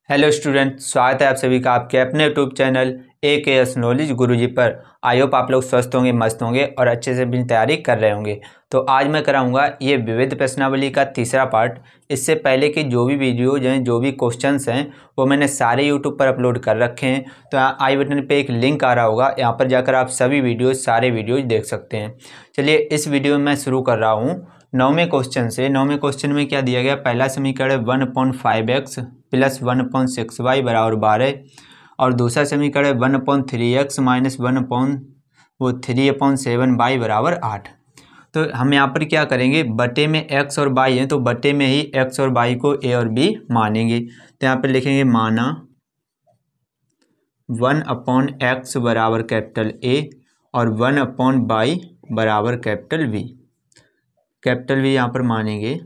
Hello student, स्वागत है आप सभी का आपके अपने यूट्यूब चैनल AKS नॉलेज गुरुजी पर। आई होप आप लोग स्वस्थ होंगे, मस्त होंगे और अच्छे से अपनी तैयारी कर रहे होंगे। तो आज मैं कराऊंगा ये विविध प्रश्नावली का तीसरा पार्ट। इससे पहले की जो भी वीडियोज हैं, जो भी क्वेश्चंस हैं, वो मैंने सारे यूट्यूब पर अपलोड कर रखे हैं। तो आई बटन पर एक लिंक आ रहा होगा, यहाँ पर जाकर आप सभी वीडियोज सारे वीडियोज देख सकते हैं। चलिए इस वीडियो में मैं शुरू कर रहा हूँ नौवें क्वेश्चन से। नौवें क्वेश्चन में क्या दिया गया, पहला समीकरण है 1/5x प्लस 1/6y बराबर 12 और दूसरा समीकरण है 1/3x माइनस 3/7y बराबर 8। तो हम यहाँ पर क्या करेंगे, बटे में x और y हैं तो बटे में ही x और y को a और b मानेंगे। तो यहाँ पर लिखेंगे माना 1/x बराबर कैपिटल A और 1/y बराबर कैपिटल B। कैपिटल V यहाँ पर मानेंगे।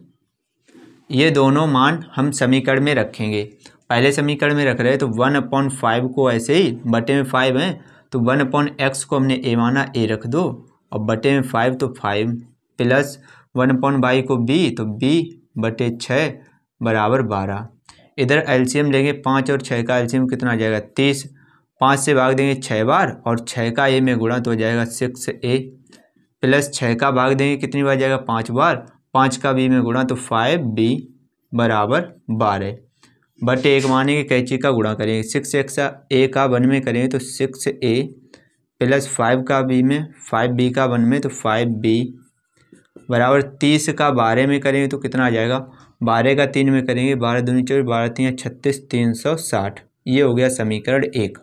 ये दोनों मान हम समीकरण में रखेंगे। पहले समीकरण में रख रहे हैं तो 1/5 को ऐसे ही, बटे में 5 है तो 1/x को हमने a माना, a रख दो, और बटे में 5 तो 5 प्लस 1/y को b तो b बटे 6 बराबर 12। इधर एलसीएम लेंगे, 5 और 6 का एलसीएम कितना आ जाएगा 30। 5 से भाग देंगे 6 बार और 6 का a में गुणा तो हो जाएगा 6a प्लस 6 का भाग देंगे कितनी बार जाएगा 5 बार, 5 का b में गुणा तो 5b बराबर 12 बटे 1 मानेंगे, कैंची का गुणा करेंगे। 6x a का 1 में करेंगे तो 6a प्लस 5 का b में 5b का 1 में तो 5b बराबर 30 का 12 में करेंगे तो कितना आ जाएगा, 12 का 3 में करेंगे, 12 दूनी 24, 12 3 36, 360। ये हो गया समीकरण 1।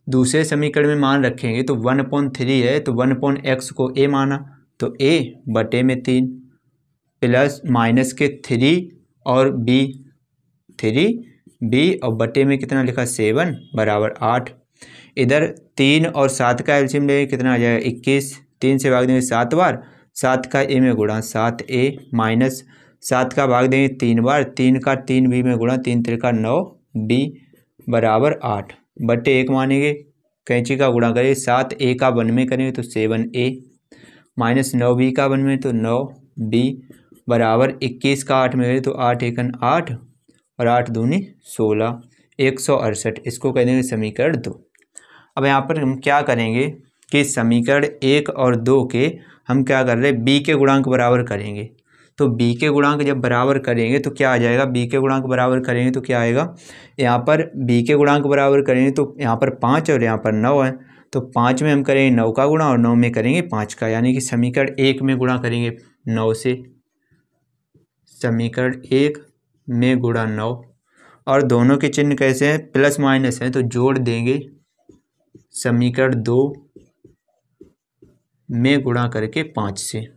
दूसरे समीकरण में मान रखेंगे तो 1/3 है तो 1/x को a माना तो a बटे में 3 प्लस माइनस के 3 और b 3b और बटे में कितना लिखा 7 बराबर 8। इधर 3 और 7 का एलसीएम लेंगे कितना आ जाएगा 21। 3 से भाग देंगे 7 बार, 7 का a में गुणा 7a माइनस 7 का भाग देंगे 3 बार, 3 का 3b में गुणा 3 3 9b बराबर 8 बटे 1 मानेंगे, कैंची का गुणा करेंगे। 7a का 1 में करेंगे तो 7a माइनस 9b का 1 में तो 9b बराबर 21 का 8 में करें तो 8 एकन 8 और 8 दूनी 16, 168। इसको कह देंगे समीकरण 2। अब यहाँ पर हम क्या करेंगे कि समीकरण 1 और 2 के हम क्या कर रहे हैं, b के गुणांक बराबर करेंगे। तो b के गुणांक जब बराबर करेंगे तो क्या आ जाएगा, b के गुणांक बराबर करेंगे तो क्या आएगा, यहाँ पर b के गुणांक बराबर करेंगे तो यहाँ पर 5 और यहाँ पर 9 है तो 5 में हम करेंगे 9 का गुणा और 9 में करेंगे 5 का, यानी कि समीकरण 1 में गुणा करेंगे 9 से, समीकरण 1 में गुणा 9 और दोनों के चिन्ह कैसे हैं, प्लस माइनस हैं तो जोड़ देंगे। समीकरण 2 में गुणा करके 5 से,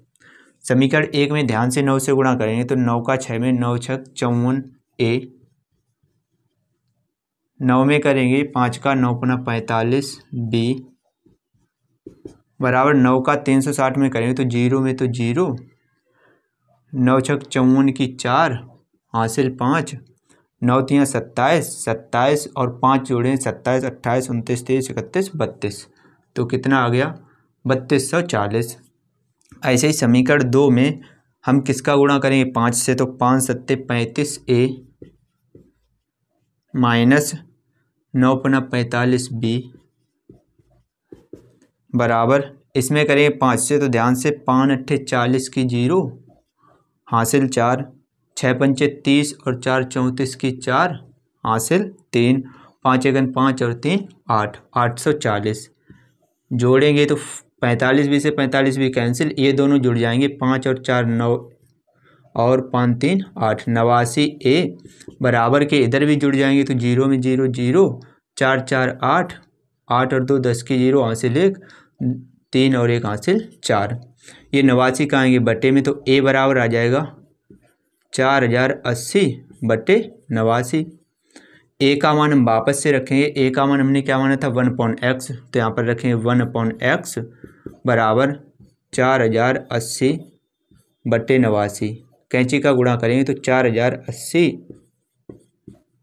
समीकरण 1 में ध्यान से 9 से गुणा करेंगे तो 9 का 6 में 9 6 54a, 9 में करेंगे 5 का 9 × 45b बराबर 9 का 360 में करेंगे तो 0 में तो 0, 9 6 54 की 4 हासिल 5, 9 3 27, 27 और 5 जोड़ें 27 28 29 30 31 32 तो कितना आ गया 3240। ऐसे ही समीकरण 2 में हम किसका गुणा करेंगे 5 से तो 5 7 35a माइनस 9 × 45b बराबर, इसमें करेंगे 5 से तो ध्यान से 5 8 40 की 0 हासिल 4, 6 5 30 और 4 34 की 4 हासिल 3, 5 1 5 और 3 8, 840 जोड़ेंगे तो 45 भी से 45 भी कैंसिल, ये दोनों जुड़ जाएंगे, 5 और 4 9 और 5 3 8, 89a बराबर के इधर भी जुड़ जाएंगे तो 0 में 0 0, 4 4 8, 8 और 2 10 की 0 हासिल 1, 3 और 1 हासिल 4। ये 89 का आएंगे बटे में तो a बराबर आ जाएगा 4080 बटे 89। a का मान हम वापस से रखेंगे, a का मान हमने क्या माना था 1/x, तो यहाँ पर रखेंगे 1/x बराबर 4080 बटे 89, कैंची का गुणा करेंगे तो 4080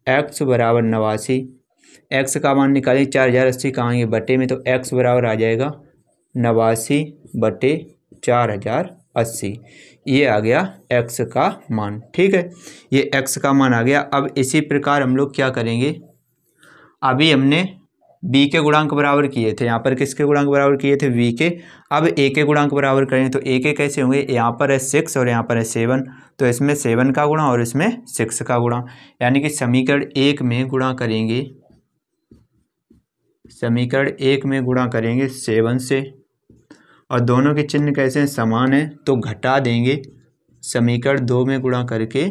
x बराबर 89, x का मान निकालेंगे 4080 का आएंगे बटे में तो x बराबर आ जाएगा 89 बटे 4080। 80। ये आ गया x का मान। ठीक है, ये x का मान आ गया। अब इसी प्रकार हम लोग क्या करेंगे, अभी हमने b के गुणांक बराबर किए थे, यहाँ पर किसके गुणांक बराबर किए थे, v के। अब a के गुणांक बराबर करेंगे तो a के कैसे होंगे, यहाँ पर है 6 और यहाँ पर है 7, तो इसमें 7 का गुणा और इसमें 6 का गुणा, यानी कि समीकरण 1 में गुणा करेंगे, समीकरण 1 में गुणा करेंगे 7 से, और दोनों के चिन्ह कैसे हैं, समान है, तो घटा देंगे समीकरण 2 में गुणा करके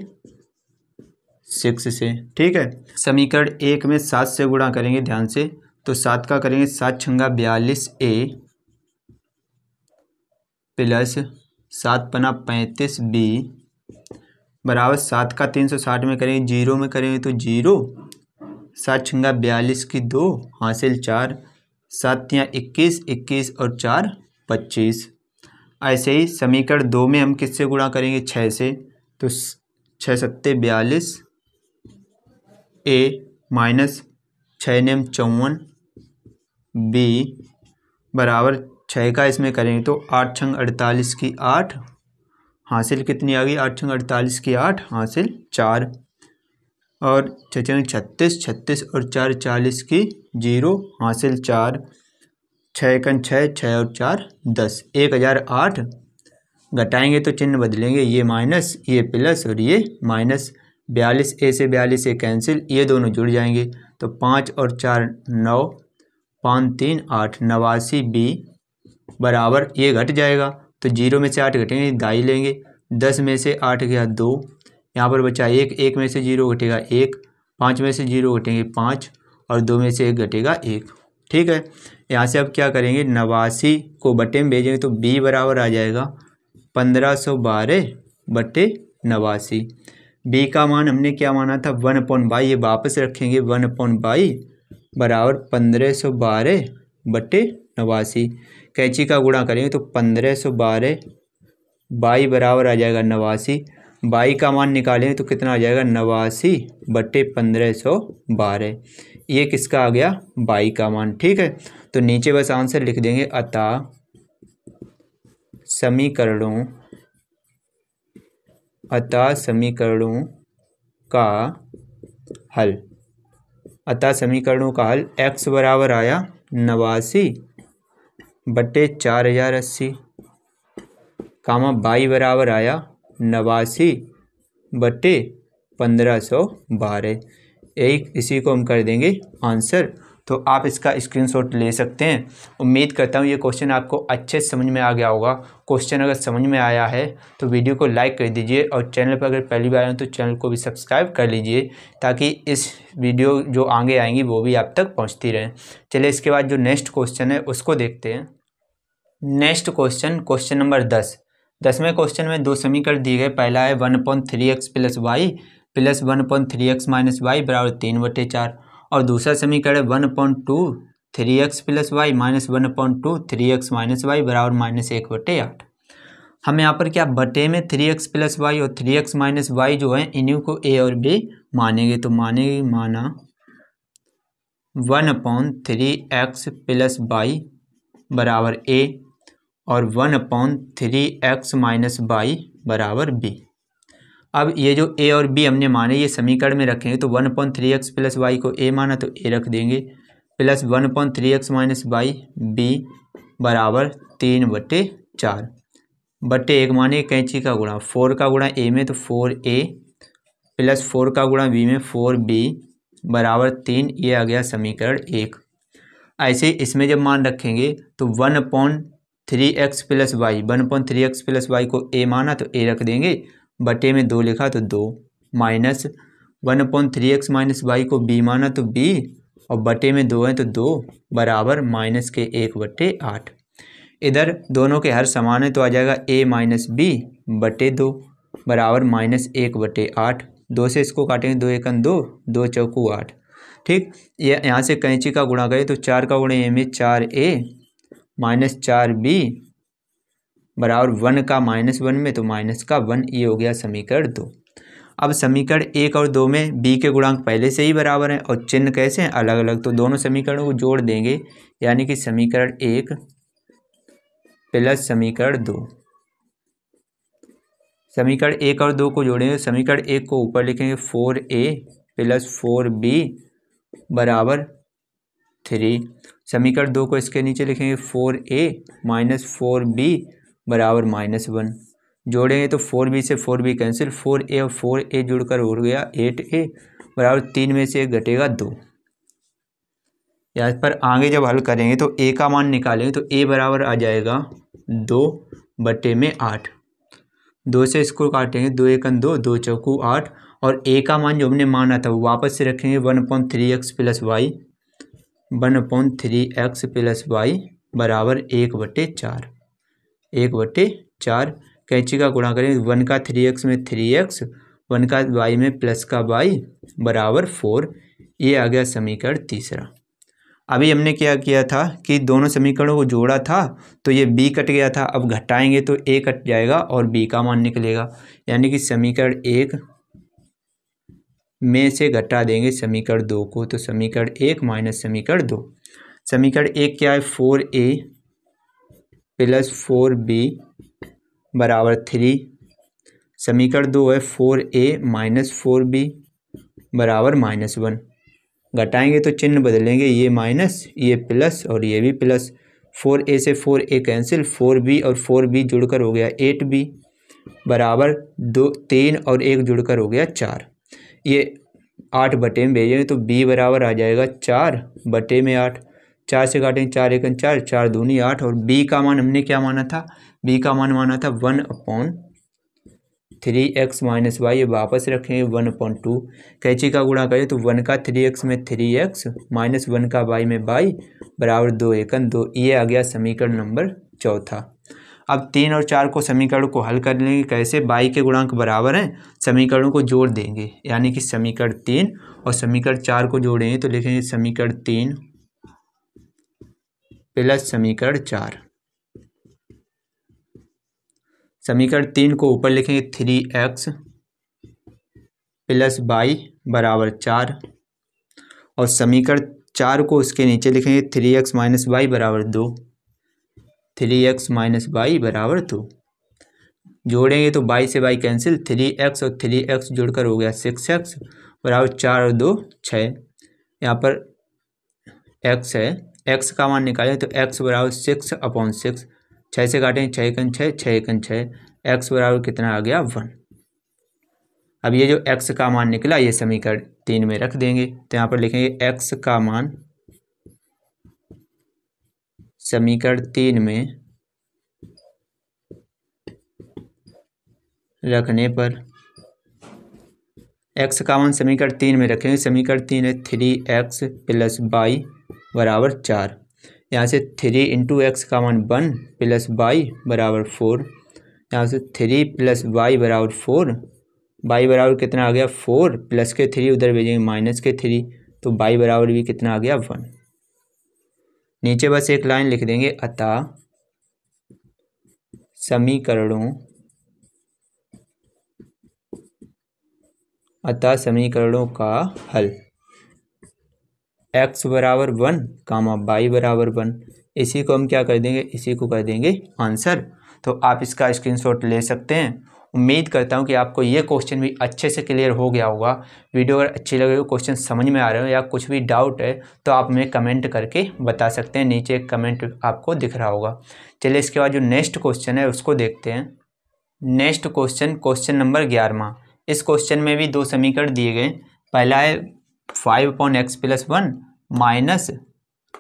6 से। ठीक है, समीकरण 1 में 7 से गुणा करेंगे ध्यान से, तो 7 का करेंगे 7 छंगा 42a प्लस 7 पना 35b बराबर 7 का 360 में करेंगे, 0 में करेंगे तो 0, 7 छंगा 42 की 2 हासिल 4, 7 तियाँ 21, 21 और 4 25। ऐसे ही समीकरण 2 में हम किससे गुणा करेंगे, 6 से, तो 6 सत्ते 42 a माइनस 6 नेम 54 b बराबर 6 का इसमें करेंगे तो 8 छंग 48 की 8 हासिल कितनी आ गई, 8 छंग 48 की 8 हासिल 4, और 6 छंग 36, 36 और 4 40 की 0 हासिल 4, 6 कन 6, 6 और 4 10, 1008। घटाएंगे तो चिन्ह बदलेंगे, ये माइनस ये प्लस और ये माइनस, 42 ए से 42 ए कैंसिल, ये दोनों जुड़ जाएंगे, तो 5 और 4 9, 5 3 8, 89 बी बराबर, ये घट जाएगा तो 0 में से 8 घटेंगे, दाई लेंगे, 10 में से 8 गया 2, यहाँ पर बचा 1, 1 में से 0 घटेगा 1, 5 में से 0 घटेंगे 5 और 2 में से 1 घटेगा 1। ठीक है, यहाँ से अब क्या करेंगे, 89 को बटे में भेजेंगे तो b बराबर आ जाएगा 1512 बटे 89। b का मान हमने क्या माना था, 1/बाई, ये वापस रखेंगे 1/बाई बराबर 1512 बटे 89। कैंची का गुणा करेंगे तो 1512 बाई बराबर आ जाएगा 89, बाई का मान निकालेंगे तो कितना आ जाएगा 89 बटे 1512, ये किसका आ गया, बाई का मान। ठीक है, तो नीचे बस आंसर लिख देंगे, अतः समीकरणों का हल, अतः समीकरणों का हल x बराबर आया 89 बटे 4080, कामा बाई बराबर आया 89 बटे 1512, यही इसी को हम कर देंगे आंसर। तो आप इसका स्क्रीनशॉट ले सकते हैं। उम्मीद करता हूँ ये क्वेश्चन आपको अच्छे से समझ में आ गया होगा। क्वेश्चन अगर समझ में आया है तो वीडियो को लाइक कर दीजिए, और चैनल पर अगर पहली बार आए तो चैनल को भी सब्सक्राइब कर लीजिए, ताकि इस वीडियो जो आगे आएंगी वो भी आप तक पहुँचती रहें। चलिए इसके बाद जो नेक्स्ट क्वेश्चन है उसको देखते हैं। Next question, question number 10। 10वें क्वेश्चन में दो समीकरण दिए गए। पहला है 1/3x plus y plus 1/3x minus y बराबर 3/4, और दूसरा समीकरण है 1/2 3x plus y minus 1/2 3x minus y बराबर -1/8। हम यहाँ पर क्या बटे में 3x प्लस वाई और 3x माइनस वाई जो है इन्हीं को a और b मानेंगे, तो माना 1/3x प्लस वाई बराबर a और 1/3x माइनस वाई बराबर b। अब ये जो a और b हमने माने ये समीकरण में रखेंगे, तो 1/3x प्लस वाई को a माना तो a रख देंगे, plus 1/3x minus Y b बराबर 3/4, बटे 1 माने कैंची का गुणा, 4 का गुणा a में तो 4a प्लस 4 का गुणा b में 4b बराबर 3, ये आ गया समीकरण 1। ऐसे इसमें जब मान रखेंगे तो 1/3x plus y, 1/3x plus y को a माना तो a रख देंगे, बटे में 2 लिखा तो 2, माइनस 1/3x माइनस वाई को b माना तो b और बटे में 2 है तो 2 बराबर -1/8। इधर दोनों के हर समान है तो आ जाएगा a माइनस b बटे 2 बराबर -1/8। 2 से इसको काटेंगे, 2 एकन 2, 2 चौकू 8। ठीक, ये यहाँ से कैंची का गुणा करें तो 4 का गुणा a में 4a माइनस 4b बराबर 1 का -1 में तो माइनस का 1, ये हो गया समीकरण 2। अब समीकरण 1 और 2 में b के गुणांक पहले से ही बराबर हैं और चिन्ह कैसे हैं, अलग अलग, तो दोनों समीकरणों को जोड़ देंगे, यानी कि समीकरण 1 प्लस समीकरण 2 समीकरण 1 और 2 को जोड़ेंगे। समीकरण 1 को ऊपर लिखेंगे 4a प्लस 4b बराबर 3। समीकरण 2 को इसके नीचे लिखेंगे 4a माइनस 4b बराबर -1। जोड़ेंगे तो 4b से 4b कैंसिल, 4a और 4a जुड़कर हो गया 8a बराबर 3 में से 1 घटेगा 2। यहाँ पर आगे जब हल करेंगे तो a का मान निकालेंगे तो a बराबर आ जाएगा 2/8। 2 से इसको काटेंगे, 2 एकन 2, 2 चौकू 8 और a का मान जो हमने माना था वो वापस से रखेंगे 1/3x plus y, 1/3x plus y बराबर 1/4। 1/4 कैंची का गुणा करेंगे, 1 का 3x में 3x, 1 का y में प्लस का y बराबर 4। ये आ गया समीकरण तीसरा। अभी हमने क्या किया था कि दोनों समीकरणों को जोड़ा था तो ये b कट गया था, अब घटाएंगे तो a कट जाएगा और b का मान निकलेगा, यानी कि समीकरण 1 में से घटा देंगे समीकरण 2 को, तो समीकरण 1 माइनस समीकरण 2। समीकरण 1 क्या है, 4a प्लस 4b बराबर 3। समीकरण 2 है 4a माइनस 4b बराबर -1। घटाएंगे तो चिन्ह बदलेंगे, ये माइनस ये प्लस और ये भी प्लस। 4a से 4a कैंसिल, 4b और 4b जुड़कर हो गया 8b बराबर 2, 3 और 1 जुड़कर हो गया 4। ये 8 बटे में भेजेंगे तो b बराबर आ जाएगा 4/8। 4 से काटेंगे, 4 एकन 4, 4 दूनी 8 और b का मान हमने क्या माना था, b का मान माना था 1/3x माइनस वाई, ये वापस रखेंगे 1/2। कैंची का गुणा करें तो 1 का 3x में 3x माइनस 1 का y में y बराबर 2 एकन 2। ये आ गया समीकरण नंबर चौथा। अब 3 और 4 को समीकरण को हल कर लेंगे। कैसे, y के गुणांक बराबर हैं, समीकरणों को जोड़ देंगे, यानी कि समीकरण 3 और समीकरण 4 को जोड़ेंगे तो लिखेंगे समीकरण 3 प्लस समीकरण 4। समीकरण 3 को ऊपर लिखेंगे 3x प्लस y बराबर 4 और समीकरण 4 को उसके नीचे लिखेंगे 3x माइनस y बराबर 2। 3x माइनस y बराबर 2। जोड़ेंगे तो y से y कैंसिल, 3x और 3x जोड़कर हो गया 6x बराबर 4 और 2 6। यहाँ पर x है, x का मान निकालें तो x बराबर 6/6। 6 से काटेंगे, 6 एकन 6, 6 एकन 6, x बराबर कितना आ गया 1। अब ये जो x का मान निकला ये समीकरण 3 में रख देंगे, तो यहाँ पर लिखेंगे x का मान समीकरण 3 में रखने पर, x का मान समीकरण 3 में रखेंगे। समीकरण 3 है 3x प्लस y बराबर 4। यहाँ से 3 इंटू एक्स का मान 1 प्लस y बराबर 4। यहाँ से 3 प्लस y बराबर 4, y बराबर कितना आ गया 4, प्लस के 3 उधर भेजेंगे माइनस के 3, तो y बराबर भी कितना आ गया 1। नीचे बस एक लाइन लिख देंगे, अतः समीकरणों का हल x बराबर 1 कामा y बराबर 1, इसी को हम क्या कर देंगे, इसी को कर देंगे आंसर। तो आप इसका स्क्रीनशॉट ले सकते हैं। उम्मीद करता हूं कि आपको ये क्वेश्चन भी अच्छे से क्लियर हो गया होगा। वीडियो अगर अच्छी लगे हो, क्वेश्चन समझ में आ रहे हो या कुछ भी डाउट है तो आप हमें कमेंट करके बता सकते हैं, नीचे एक कमेंट आपको दिख रहा होगा। चलिए इसके बाद जो नेक्स्ट क्वेश्चन है उसको देखते हैं। Next question number 11। इस क्वेश्चन में भी 2 समीकरण दिए गए। पहला है 5/x plus 1 minus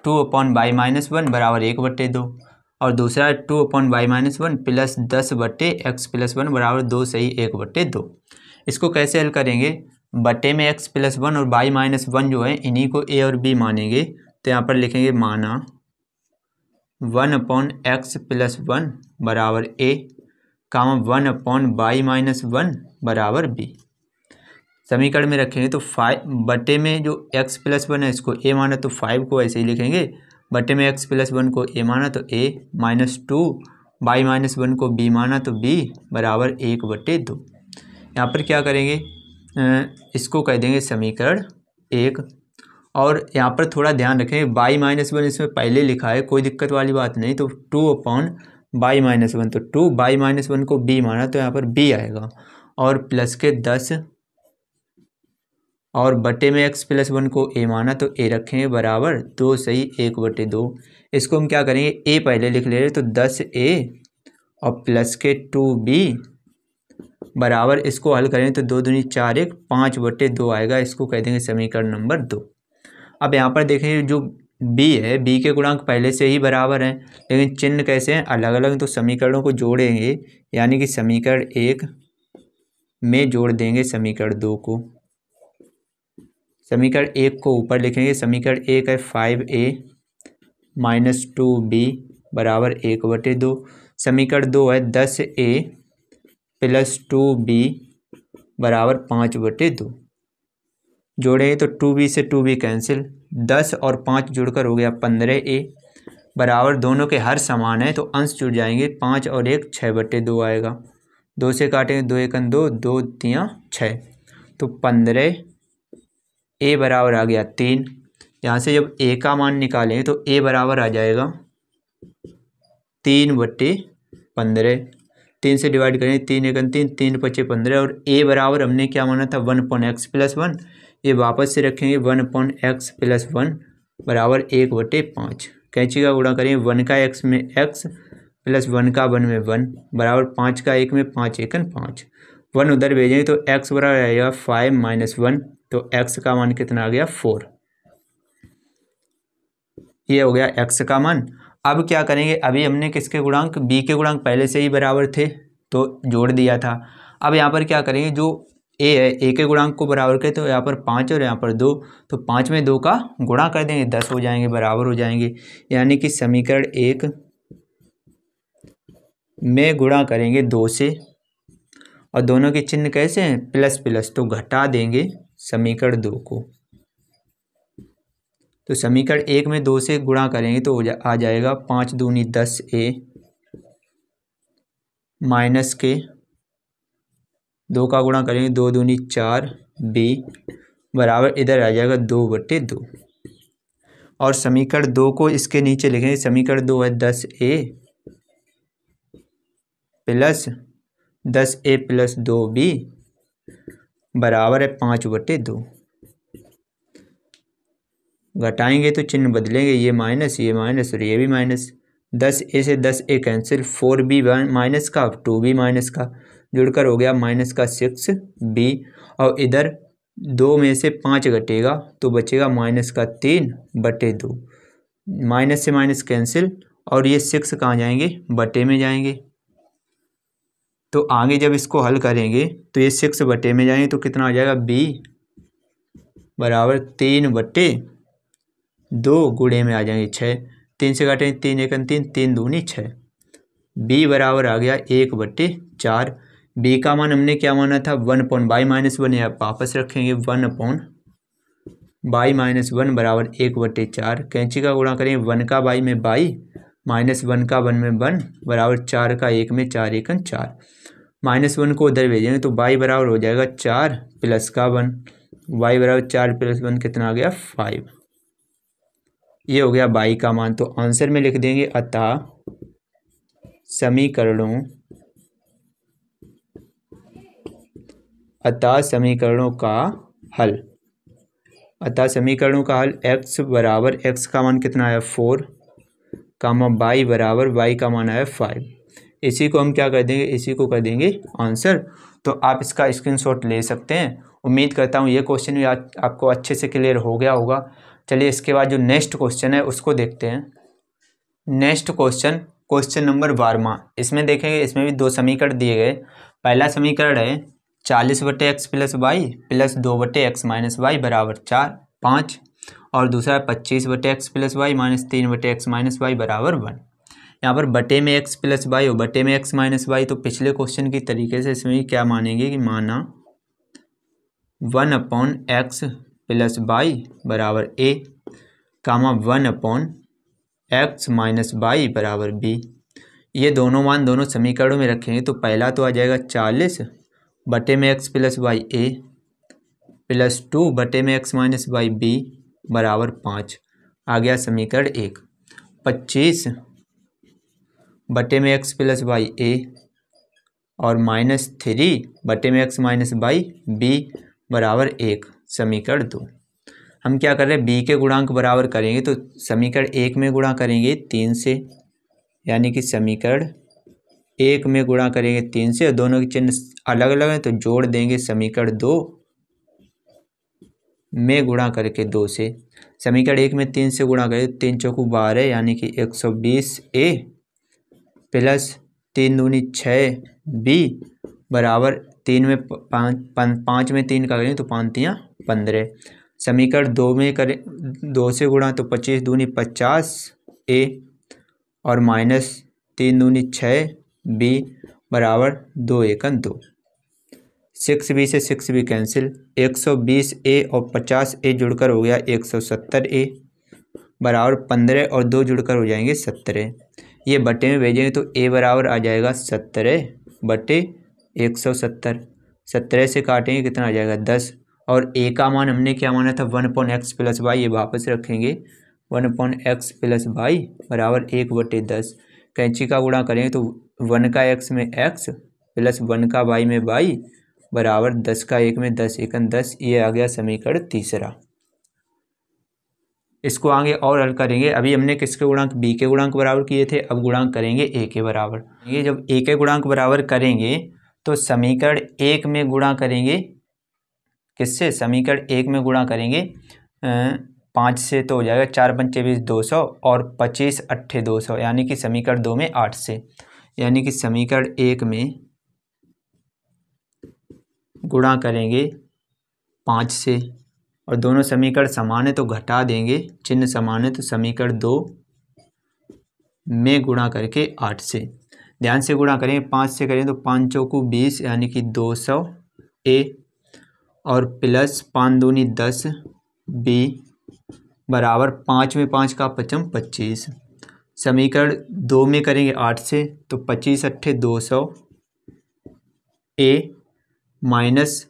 2/y minus 1 बराबर 1/2 और दूसरा 2/y minus 1 plus 10/x plus 1 बराबर 2 सही 1/2। इसको कैसे हल करेंगे, बटे में x प्लस 1 और y माइनस 1 जो है इन्हीं को a और b मानेंगे। तो यहाँ पर लिखेंगे माना 1/x प्लस 1 बराबर a कामा 1/y माइनस 1 बराबर b। समीकरण में रखेंगे तो 5 बटे में जो x प्लस 1 है इसको a माना तो 5 को ऐसे ही लिखेंगे, बटे में x प्लस 1 को a माना तो a माइनस 2 y माइनस 1 को b माना तो b बराबर 1/2। यहाँ पर क्या करेंगे, इसको कह देंगे समीकरण 1। और यहाँ पर थोड़ा ध्यान रखें, y माइनस 1 इसमें पहले लिखा है, कोई दिक्कत वाली बात नहीं। तो 2/y बाई माइनस वन, तो 2 बाई माइनस वन को b माना तो यहाँ पर b आएगा, और प्लस के 10 और बटे में x प्लस वन को a माना तो a रखेंगे बराबर 2 सही 1/2। इसको हम क्या करेंगे, a पहले लिख ले रहे तो 10a और प्लस के 2b बराबर, इसको हल करेंगे तो 2 दूनी 4 1 5/2 आएगा। इसको कह देंगे समीकरण नंबर 2। अब यहाँ पर देखेंगे जो b है, b के गुणांक पहले से ही बराबर हैं, लेकिन चिन्ह कैसे हैं अलग अलग, तो समीकरणों को जोड़ेंगे, यानी कि समीकरण 1 में जोड़ देंगे समीकरण 2 को। समीकरण 1 को ऊपर लिखेंगे, समीकरण 1 है 5a माइनस 2b बराबर 1/2। समीकरण 2 है 10a प्लस 2b बराबर 5/2। जोड़ेंगे तो 2b से 2b कैंसिल, 10 और 5 जुड़कर हो गया 15a बराबर, दोनों के हर समान है तो अंश जुड़ जाएंगे, 5 और 1 6/2 आएगा। 2 से काटेंगे 2 1 2, 2 3 6, तो 15a बराबर आ गया 3। यहाँ से जब a का मान निकालेंगे तो a बराबर आ जाएगा 3/15। 3 से डिवाइड करेंगे, 3 1 3, 3 5 15, और a बराबर हमने क्या माना था 1/x प्लस 1, ये वापस से रखेंगे 1/x प्लस 1 बराबर 1/5। कैंची का गुणा करेंगे, 1 का x में x प्लस 1 का 1 में 1 बराबर 5 का 1 में 5 1 5, 1 उधर भेजेंगे तो x बराबर आएगा 5 माइनस 1, तो x का मान कितना आ गया 4। ये हो गया x का मान। अब क्या करेंगे, अभी हमने किसके गुणांक, b के गुणांक पहले से ही बराबर थे तो जोड़ दिया था। अब यहाँ पर क्या करेंगे, जो a है a के गुणांक को बराबर करें तो यहाँ पर 5 और यहाँ पर 2, तो 5 में 2 का गुणा कर देंगे 10 हो जाएंगे, बराबर हो जाएंगे। यानी कि समीकरण 1 में गुणा करेंगे 2 से, और दोनों के चिन्ह कैसे हैं प्लस प्लस, तो घटा देंगे समीकरण 2 को। तो समीकरण 1 में 2 से गुणा करेंगे तो आ जाएगा 5 दूनी 10a माइनस के 2 का गुणा करेंगे 2 दूनी 4b बराबर, इधर आ जाएगा 2/2। और समीकरण 2 को इसके नीचे लिखेंगे, समीकरण 2 है 10a plus 10a plus 2b बराबर है 5/2। घटाएंगे तो चिन्ह बदलेंगे, ये माइनस और ये भी माइनस, 10a से 10a कैंसिल, 4b माइनस का 2b माइनस का जुड़कर हो गया माइनस का 6b, और इधर 2 में से 5 घटेगा तो बचेगा माइनस का 3/2। माइनस से माइनस कैंसिल, और ये 6 कहाँ जाएंगे बटे में जाएंगे, तो आगे जब इसको हल करेंगे तो ये 6 बटे में जाएंगे तो कितना आ जाएगा b बराबर 3/2 गुणे में आ जाएंगे 6, 3 से काटेंगे 3 1 3, 3 दूनी 6, b बराबर आ गया 1/4। b का मान हमने क्या माना था 1/बाई माइनस 1, यहाँ वापस रखेंगे 1/बाई माइनस 1 बराबर 1/4। कैंची का गुणा करेंगे, 1 का बाई में बाई माइनस 1 का 1 में 1 बराबर 4 का 1 में 4 1 4, माइनस 1 को उधर भेजेंगे तो बाई बराबर हो जाएगा 4 प्लस का 1, y बराबर 4 प्लस 1 कितना आ गया 5। ये हो गया बाई का मान। तो आंसर में लिख देंगे अतः समीकरणों का हल, x बराबर x का मान कितना आया 4, कामा y बराबर y का मान आया 5। इसी को हम क्या कर देंगे, इसी को कर देंगे आंसर। तो आप इसका स्क्रीनशॉट ले सकते हैं। उम्मीद करता हूँ ये क्वेश्चन भी आपको अच्छे से क्लियर हो गया होगा। चलिए इसके बाद जो नेक्स्ट क्वेश्चन है उसको देखते हैं। Next question number 12। इसमें देखेंगे, इसमें भी 2 समीकरण दिए गए। पहला समीकरण है 40/x plus y plus 2/x minus y बराबर 5, और दूसरा 25/x plus y minus 3/x minus y बराबर 1। यहाँ पर बटे में x प्लस वाई और बटे में x माइनस वाई, तो पिछले क्वेश्चन की तरीके से इसमें भी क्या मानेंगे कि माना 1/x प्लस वाई बराबर a, comma 1/x minus y बराबर b। ये दोनों मान दोनों समीकरणों में रखेंगे तो पहला तो आ जाएगा 40 बटे में x plus y a plus 2 बटे में x माइनस वाई b बराबर 5 आ गया समीकरण 1। 25 बटे में एक्स प्लस वाई ए और -3/x-y b बराबर 1 समीकरण 2। हम क्या कर रहे हैं, b के गुणांक बराबर करेंगे तो समीकरण 1 में गुणा करेंगे 3 से, यानी कि समीकरण 1 में गुणा करेंगे 3 से और दोनों के चिन्ह अलग अलग हैं तो जोड़ देंगे समीकरण 2 में गुणा करके 2 से। समीकरण 1 में 3 से गुणा करें 3 चौकू 12 यानी कि 120a प्लस 3 दूनी 6b बराबर 3 में 5 में 3 का करें तो 5 तियाँ 15। समीकरण 2 में करें 2 से गुणा तो 25 दूनी 50a और -3 दूनी 6b बराबर 2 एकन 2। 6b से 6b कैंसिल, 120a और 50a जुड़कर हो गया 170a बराबर 15 और 2 जुड़कर हो जाएंगे 17। ये बटे में भेजेंगे तो a बराबर आ जाएगा 17/170। 17 से काटेंगे कितना आ जाएगा 10 और a का मान हमने क्या माना था 1/x प्लस वाई, ये वापस रखेंगे 1/x प्लस वाई बराबर 1/10। कैंची का गुणा करेंगे तो 1 का x में x प्लस 1 का y में y बराबर 10 का 1 में 10 एकन 10। ये आ गया समीकरण तीसरा। इसको आगे और हल करेंगे। अभी हमने किसके गुणांक b के गुणांक बराबर किए थे, अब गुणांक करेंगे a के बराबर। ये जब a के गुणांक बराबर करेंगे तो समीकरण 1 में गुणा करेंगे किससे, समीकरण 1 में गुणा करेंगे 5 से तो हो जाएगा 4 पंचे 20 200 और 25 अट्ठे 200 यानी कि समीकरण 2 में 8 से, यानी कि समीकरण 1 में गुणा करेंगे 5 से और दोनों समीकरण समान है तो घटा देंगे, चिन्ह समान है तो समीकरण 2 में गुणा करके 8 से। ध्यान से गुणा करेंगे 5 से करें तो 5 चौकू 20 यानी कि 200a और प्लस 5 दूनी 10b बराबर 5 में 5 का 5 25। समीकरण 2 में करेंगे 8 से तो 25 अट्ठे 200a माइनस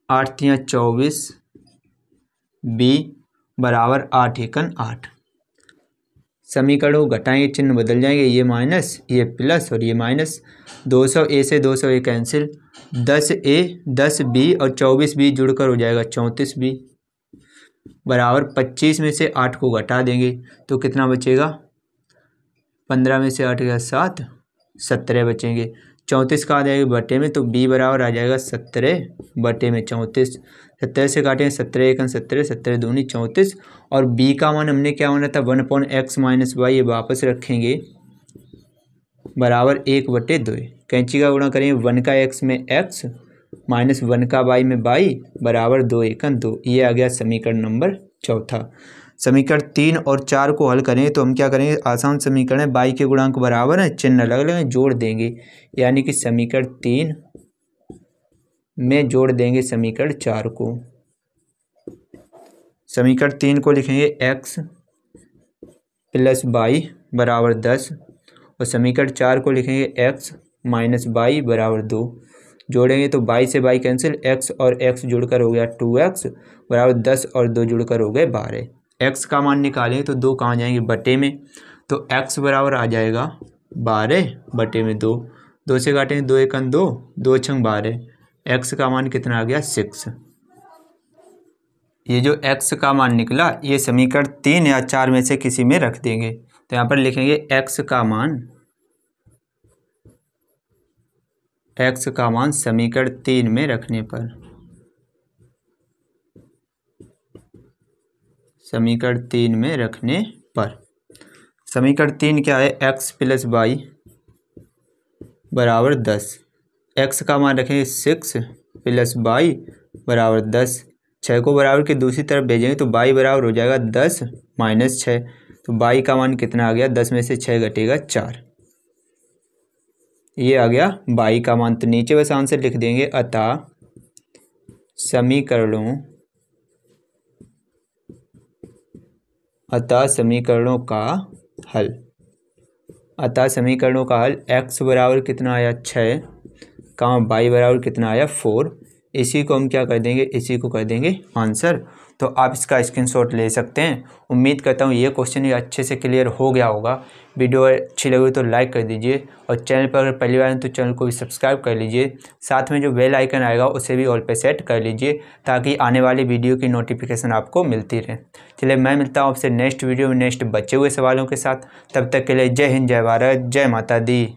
8 तियाँ 24b बराबर 8 एकन 8। समीकरणों घटाएंगे चिन्ह बदल जाएंगे, ये माइनस ये प्लस और ये माइनस। 200a से 200a कैंसिल, 10a 10b और 24b जुड़कर हो जाएगा 34b बराबर 25 में से 8 को घटा देंगे तो कितना बचेगा, 15 में से 8 गया 7 17 बचेंगे। 34 का आ जाएगा बटे में तो b बराबर आ जाएगा 17 बटे में 34। 17 से काटेंगे 17 एकन 17 17 दूनी 34 और b का मान हमने क्या माना था 1/x माइनस वाई, ये वापस रखेंगे बराबर 1/2। कैंची का गुणा करेंगे 1 का x में x माइनस 1 का y में y बराबर 2 एकन 2। ये आ गया समीकरण नंबर चौथा। समीकरण 3 और 4 को हल करेंगे तो हम क्या करेंगे, आसान समीकरण है, y के गुणांक बराबर है, चिन्ह अलग अलग है, जोड़ देंगे, यानी कि समीकरण 3 में जोड़ देंगे समीकरण 4 को। समीकरण 3 को लिखेंगे x प्लस वाई बराबर 10 और समीकरण 4 को लिखेंगे x माइनस वाई बराबर 2। जोड़ेंगे तो y से y कैंसिल, x और x जुड़कर हो गया 2x बराबर 10 और 2 जुड़कर हो गए 12। x का मान निकालेंगे तो 2 कहाँ जाएंगे बटे में, तो x बराबर आ जाएगा 12 बटे में 2। 2 से काटेंगे 2 एकन 2 2 छंग 12, x का मान कितना आ गया 6। ये जो x का मान निकला ये समीकरण 3 या 4 में से किसी में रख देंगे। तो यहाँ पर लिखेंगे x का मान समीकरण 3 में रखने पर, समीकरण 3 में रखने पर समीकरण 3 क्या है, x प्लस वाई बराबर 10। x का मान रखेंगे 6 प्लस वाई बराबर 10। 6 को बराबर के दूसरी तरफ भेजेंगे तो y बराबर हो जाएगा 10 माइनस 6। तो y का मान कितना आ गया, 10 में से 6 घटेगा 4। ये आ गया y का मान। तो नीचे बस आंसर लिख देंगे, अतः समीकरणों का हल। अतः समीकरणों का हल x बराबर कितना आया 6 y बराबर कितना आया 4, इसी को हम क्या कर देंगे, इसी को कर देंगे आंसर। तो आप इसका स्क्रीनशॉट ले सकते हैं। उम्मीद करता हूँ ये क्वेश्चन ये अच्छे से क्लियर हो गया होगा। वीडियो अच्छी लगी तो लाइक कर दीजिए और चैनल पर अगर पहली बार हैं तो चैनल को भी सब्सक्राइब कर लीजिए। साथ में जो बेल आइकन आएगा उसे भी ऑल पे सेट कर लीजिए ताकि आने वाली वीडियो की नोटिफिकेशन आपको मिलती रहे। चलिए मैं मिलता हूँ आपसे नेक्स्ट वीडियो में नेक्स्ट बचे हुए सवालों के साथ। तब तक के लिए जय हिंद, जय भारत, जय माता दी।